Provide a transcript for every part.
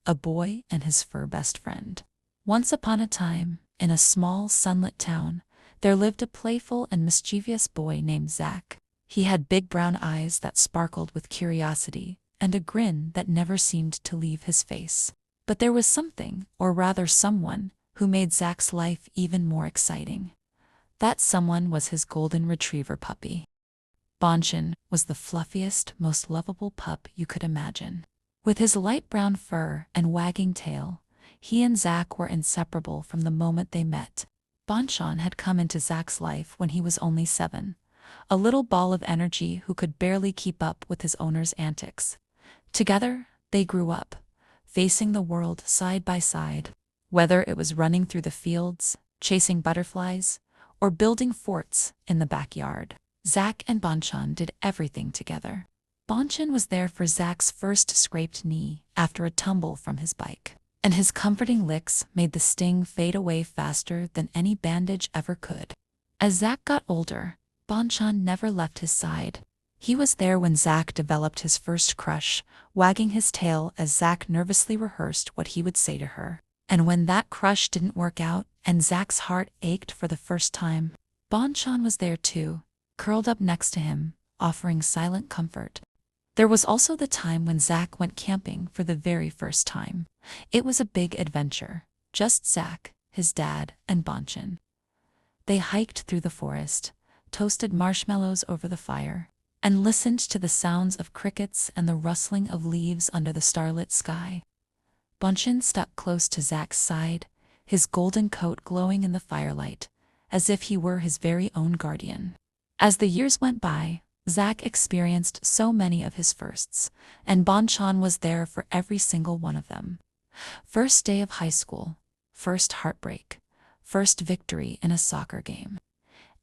a boy and his fur best friend. Once upon a time, in a small sunlit town, there lived a playful and mischievous boy named Zach. He had big brown eyes that sparkled with curiosity and a grin that never seemed to leave his face. But there was something, or rather someone, who made Zach's life even more exciting. That someone was his golden retriever puppy. Brighten was the fluffiest, most lovable pup you could imagine. With his light brown fur and wagging tail, he and Zach were inseparable from the moment they met. Brighten had come into Zach's life when he was only 7, a little ball of energy who could barely keep up with his owner's antics. Together, they grew up, facing the world side by side. Whether it was running through the fields, chasing butterflies, or building forts in the backyard, Zach and Brighten did everything together. Brighten was there for Zach's first scraped knee after a tumble from his bike, and his comforting licks made the sting fade away faster than any bandage ever could. As Zach got older, Brighten never left his side. He was there when Zach developed his first crush, wagging his tail as Zach nervously rehearsed what he would say to her. And when that crush didn't work out and Zach's heart ached for the first time, Brighten was there too, curled up next to him, offering silent comfort. There was also the time when Zach went camping for the very first time. It was a big adventure, just Zach, his dad, and Brighten. They hiked through the forest, toasted marshmallows over the fire, and listened to the sounds of crickets and the rustling of leaves under the starlit sky. Brighten stuck close to Zach's side, his golden coat glowing in the firelight, as if he were his very own guardian. As the years went by, Zach experienced so many of his firsts, and Brighten was there for every single one of them. First day of high school, first heartbreak, first victory in a soccer game,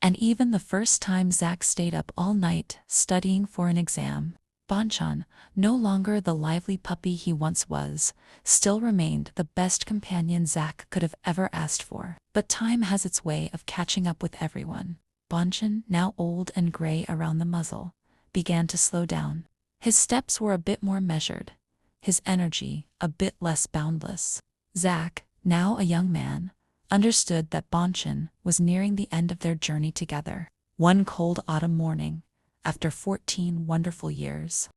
and even the first time Zach stayed up all night studying for an exam. Brighten, no longer the lively puppy he once was, still remained the best companion Zach could have ever asked for. But time has its way of catching up with everyone. Brighten, now old and gray around the muzzle, began to slow down. His steps were a bit more measured, his energy a bit less boundless. Zach, now a young man, understood that Brighten was nearing the end of their journey together. One cold autumn morning, after 14 wonderful years,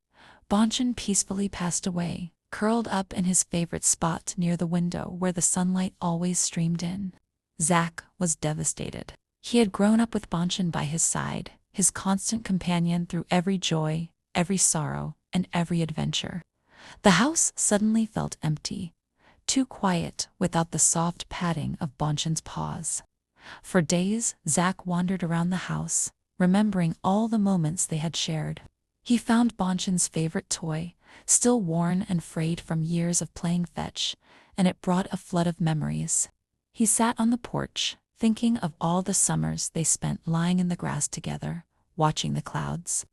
Brighten peacefully passed away, curled up in his favorite spot near the window where the sunlight always streamed in. Zach was devastated. He had grown up with Brighten by his side, his constant companion through every joy, every sorrow, and every adventure. The house suddenly felt empty, too quiet without the soft padding of Brighten's paws. For days, Zach wandered around the house, remembering all the moments they had shared. He found Brighten's favorite toy, still worn and frayed from years of playing fetch, and it brought a flood of memories. He sat on the porch, thinking of all the summers they spent lying in the grass together, watching the clouds.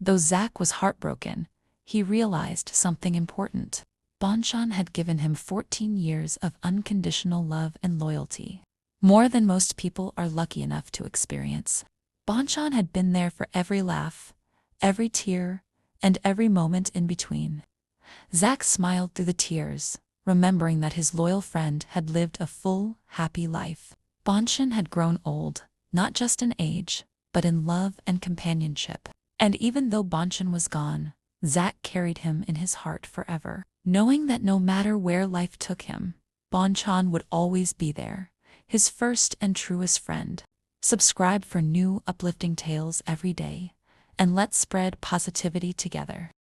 Though Zach was heartbroken, he realized something important. Brighten had given him 14 years of unconditional love and loyalty, more than most people are lucky enough to experience. Brighten had been there for every laugh, every tear, and every moment in between. Zach smiled through the tears, remembering that his loyal friend had lived a full, happy life. Brighten had grown old, not just in age, but in love and companionship. And even though Brighten was gone, Zach carried him in his heart forever, knowing that no matter where life took him, Brighten would always be there, his first and truest friend. Subscribe for new uplifting tales every day, and let's spread positivity together.